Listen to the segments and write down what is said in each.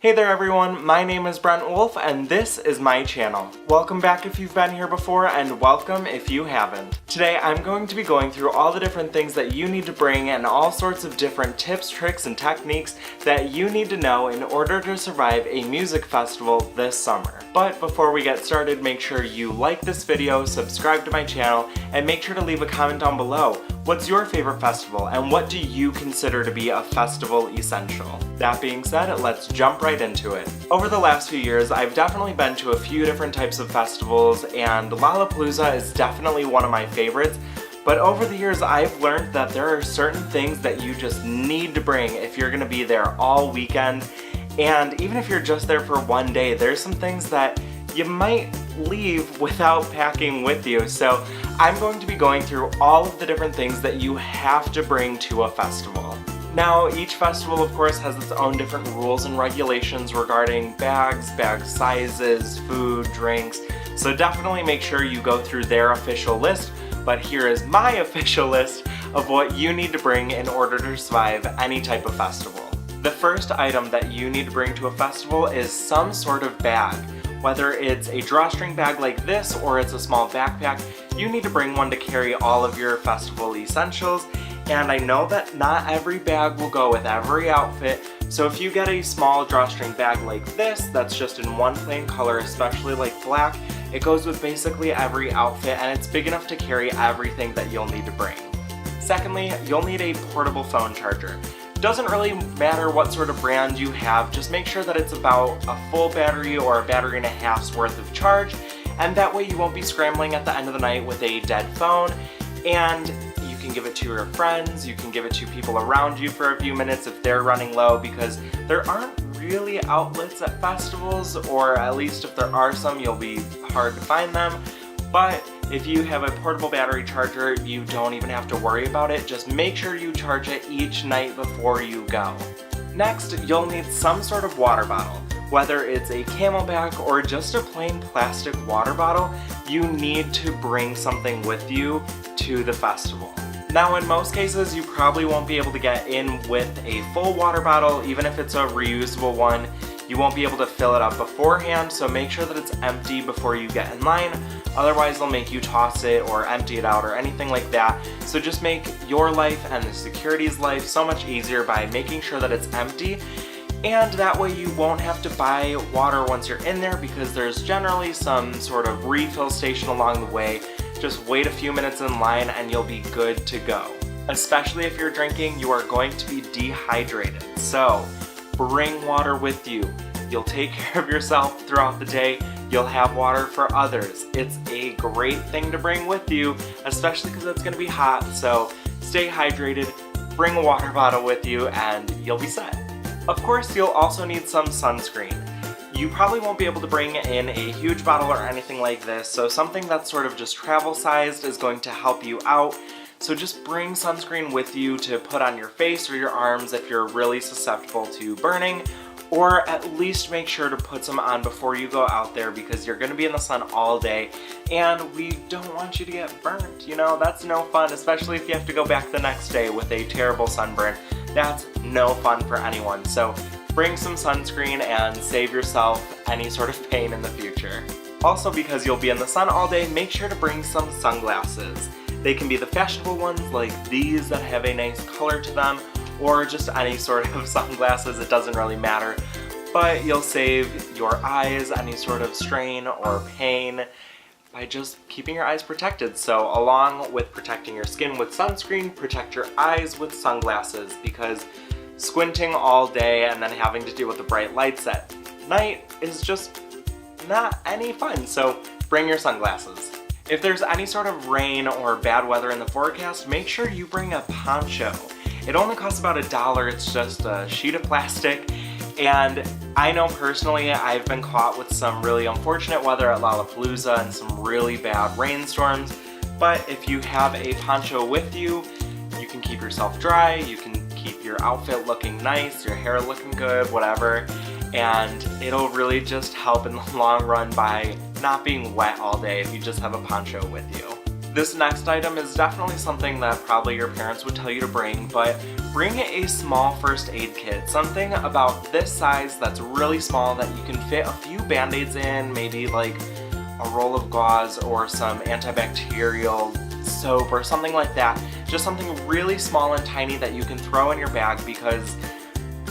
Hey there everyone, my name is Brent Wolf and this is my channel. Welcome back if you've been here before and welcome if you haven't. Today I'm going to be going through all the different things that you need to bring and all sorts of different tips, tricks, and techniques that you need to know in order to survive a music festival this summer. But before we get started, make sure you like this video, subscribe to my channel, and make sure to leave a comment down below. What's your favorite festival and what do you consider to be a festival essential? That being said, let's jump right into it. Over the last few years, I've definitely been to a few different types of festivals, and Lollapalooza is definitely one of my favorites. But over the years, I've learned that there are certain things that you just need to bring if you're gonna be there all weekend. And even if you're just there for one day, there's some things that you might leave without packing with you. So I'm going to be going through all of the different things that you have to bring to a festival. Now, each festival, of course, has its own different rules and regulations regarding bags, bag sizes, food, drinks, so definitely make sure you go through their official list, but here is my official list of what you need to bring in order to survive any type of festival. The first item that you need to bring to a festival is some sort of bag. Whether it's a drawstring bag like this or it's a small backpack, you need to bring one to carry all of your festival essentials. And I know that not every bag will go with every outfit, so if you get a small drawstring bag like this that's just in one plain color, especially like black, it goes with basically every outfit and it's big enough to carry everything that you'll need to bring. Secondly, you'll need a portable phone charger. Doesn't really matter what sort of brand you have, just make sure that it's about a full battery or a battery and a half's worth of charge, and that way you won't be scrambling at the end of the night with a dead phone. And you can give it to your friends, you can give it to people around you for a few minutes if they're running low, because there aren't really outlets at festivals, or at least if there are some, you'll be hard to find them. But if you have a portable battery charger, you don't even have to worry about it. Just make sure you charge it each night before you go. Next, you'll need some sort of water bottle. Whether it's a Camelback or just a plain plastic water bottle, you need to bring something with you to the festival. Now, in most cases, you probably won't be able to get in with a full water bottle, even if it's a reusable one. You won't be able to fill it up beforehand, so make sure that it's empty before you get in line. Otherwise, they'll make you toss it or empty it out or anything like that. So just make your life and the security's life so much easier by making sure that it's empty. And that way you won't have to buy water once you're in there, because there's generally some sort of refill station along the way. Just wait a few minutes in line and you'll be good to go. Especially if you're drinking, you are going to be dehydrated. So bring water with you. You'll take care of yourself throughout the day. You'll have water for others. It's a great thing to bring with you, especially because it's going to be hot. So stay hydrated, bring a water bottle with you, and you'll be set. Of course, you'll also need some sunscreen. You probably won't be able to bring in a huge bottle or anything like this, so something that's sort of just travel sized is going to help you out. So just bring sunscreen with you to put on your face or your arms if you're really susceptible to burning, or at least make sure to put some on before you go out there, because you're going to be in the sun all day and we don't want you to get burnt. You know, that's no fun, especially if you have to go back the next day with a terrible sunburn. That's no fun for anyone. So bring some sunscreen and save yourself any sort of pain in the future. Also, because you'll be in the sun all day, make sure to bring some sunglasses. They can be the fashionable ones like these that have a nice color to them, or just any sort of sunglasses, it doesn't really matter. But you'll save your eyes any sort of strain or pain by just keeping your eyes protected. So along with protecting your skin with sunscreen, protect your eyes with sunglasses, because squinting all day and then having to deal with the bright lights at night is just not any fun. So bring your sunglasses. If there's any sort of rain or bad weather in the forecast, make sure you bring a poncho. It only costs about $1, it's just a sheet of plastic, and I know personally I've been caught with some really unfortunate weather at Lollapalooza and some really bad rainstorms, but if you have a poncho with you, you can keep yourself dry, you can keep your outfit looking nice, your hair looking good, whatever, and it'll really just help in the long run by not being wet all day if you just have a poncho with you. This next item is definitely something that probably your parents would tell you to bring, but bring a small first aid kit, something about this size that's really small that you can fit a few band-aids in, maybe like a roll of gauze or some antibacterial soap or something like that. Just something really small and tiny that you can throw in your bag, because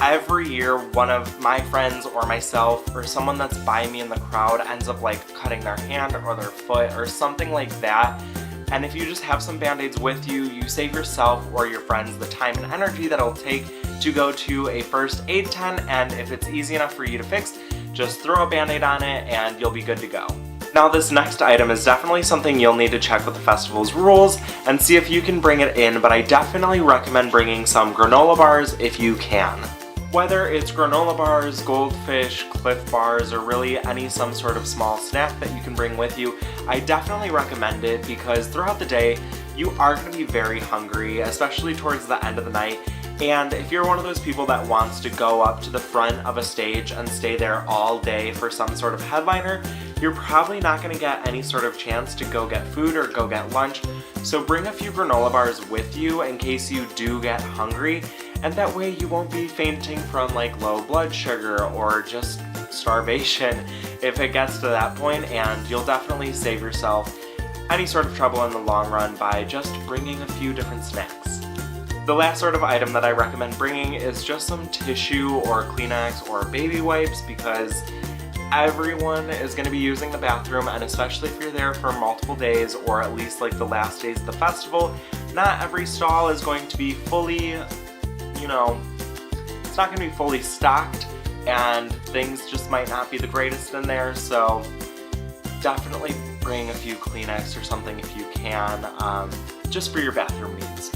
every year one of my friends or myself or someone that's by me in the crowd ends up like cutting their hand or their foot or something like that. And if you just have some band-aids with you, you save yourself or your friends the time and energy that it'll take to go to a first aid tent, and if it's easy enough for you to fix, just throw a band-aid on it and you'll be good to go. Now this next item is definitely something you'll need to check with the festival's rules and see if you can bring it in, but I definitely recommend bringing some granola bars if you can. Whether it's granola bars, goldfish, Cliff bars, or really some sort of small snack that you can bring with you, I definitely recommend it, because throughout the day you are going to be very hungry, especially towards the end of the night. And if you're one of those people that wants to go up to the front of a stage and stay there all day for some sort of headliner, you're probably not going to get any sort of chance to go get food or go get lunch. So bring a few granola bars with you in case you do get hungry, and that way you won't be fainting from like low blood sugar or just starvation if it gets to that point, and you'll definitely save yourself any sort of trouble in the long run by just bringing a few different snacks. The last sort of item that I recommend bringing is just some tissue or Kleenex or baby wipes, because everyone is going to be using the bathroom, and especially if you're there for multiple days or at least like the last days of the festival, not every stall is going to be fully, it's not going to be fully stocked, and things just might not be the greatest in there, so definitely bring a few Kleenex or something if you can, just for your bathroom needs.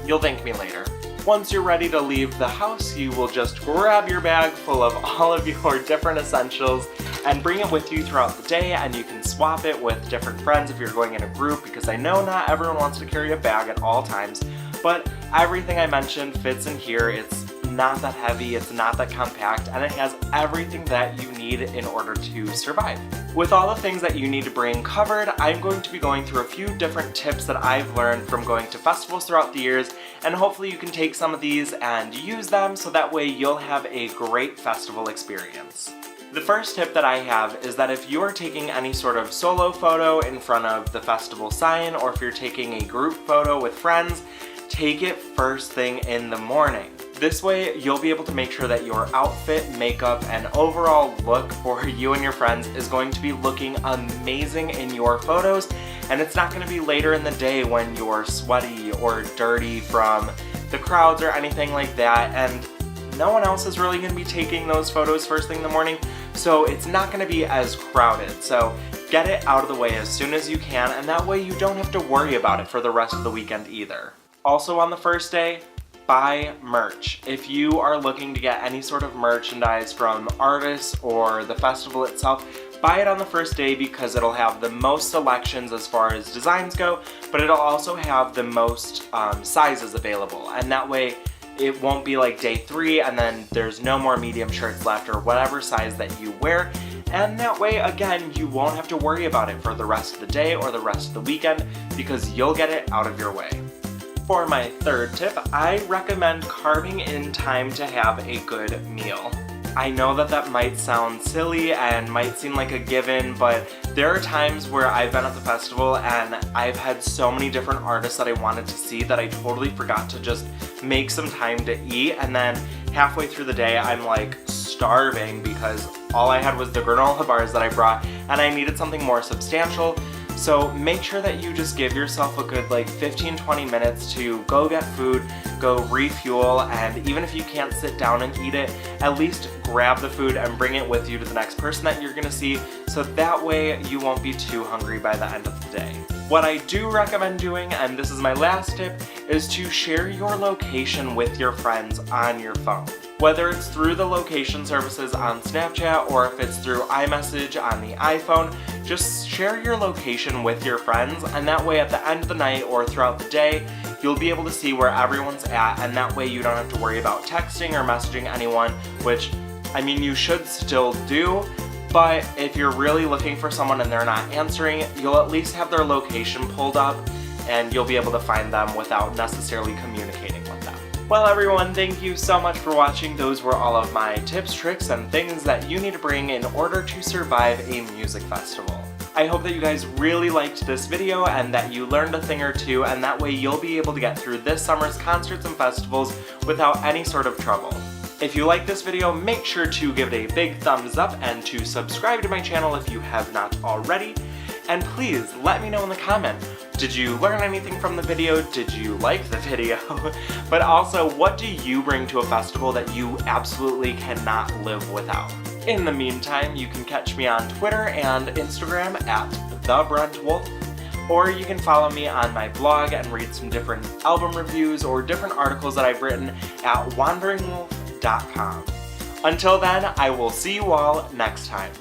You'll thank me later. Once you're ready to leave the house, you will just grab your bag full of all of your different essentials and bring it with you throughout the day, and you can swap it with different friends if you're going in a group, because I know not everyone wants to carry a bag at all times, but everything I mentioned fits in here. It's not that heavy, it's not that compact, and it has everything that you need in order to survive. With all the things that you need to bring covered, I'm going to be going through a few different tips that I've learned from going to festivals throughout the years, and hopefully you can take some of these and use them so that way you'll have a great festival experience. The first tip that I have is that if you're taking any sort of solo photo in front of the festival sign, or if you're taking a group photo with friends, take it first thing in the morning. This way you'll be able to make sure that your outfit, makeup, and overall look for you and your friends is going to be looking amazing in your photos, and it's not going to be later in the day when you're sweaty or dirty from the crowds or anything like that, and no one else is really going to be taking those photos first thing in the morning, so it's not going to be as crowded. So get it out of the way as soon as you can, and that way you don't have to worry about it for the rest of the weekend either. Also on the first day, buy merch. If you are looking to get any sort of merchandise from artists or the festival itself, buy it on the first day, because it'll have the most selections as far as designs go, but it'll also have the most sizes available, and that way it won't be like day 3 and then there's no more medium shirts left or whatever size that you wear, and that way again you won't have to worry about it for the rest of the day or the rest of the weekend, because you'll get it out of your way. For my third tip, I recommend carving in time to have a good meal. I know that might sound silly and might seem like a given, but there are times where I've been at the festival and I've had so many different artists that I wanted to see that I totally forgot to just make some time to eat, and then halfway through the day I'm like starving because all I had was the granola bars that I brought and I needed something more substantial. So make sure that you just give yourself a good like 15-20 minutes to go get food, go refuel, and even if you can't sit down and eat it, at least grab the food and bring it with you to the next person that you're gonna see, so that way you won't be too hungry by the end of the day. What I do recommend doing, and this is my last tip, is to share your location with your friends on your phone. Whether it's through the location services on Snapchat or if it's through iMessage on the iPhone, just share your location with your friends, and that way at the end of the night or throughout the day, you'll be able to see where everyone's at, and that way you don't have to worry about texting or messaging anyone, which, I mean, you should still do, but if you're really looking for someone and they're not answering, you'll at least have their location pulled up and you'll be able to find them without necessarily communicating with them. Well everyone, thank you so much for watching. Those were all of my tips, tricks, and things that you need to bring in order to survive a music festival. I hope that you guys really liked this video and that you learned a thing or two, and that way you'll be able to get through this summer's concerts and festivals without any sort of trouble. If you like this video, make sure to give it a big thumbs up and to subscribe to my channel if you have not already. And please let me know in the comment, did you learn anything from the video? Did you like the video? But also, what do you bring to a festival that you absolutely cannot live without? In the meantime, you can catch me on Twitter and Instagram at @TheBruntWolf, or you can follow me on my blog and read some different album reviews or different articles that I've written at wanderingwolf.com. Until then, I will see you all next time.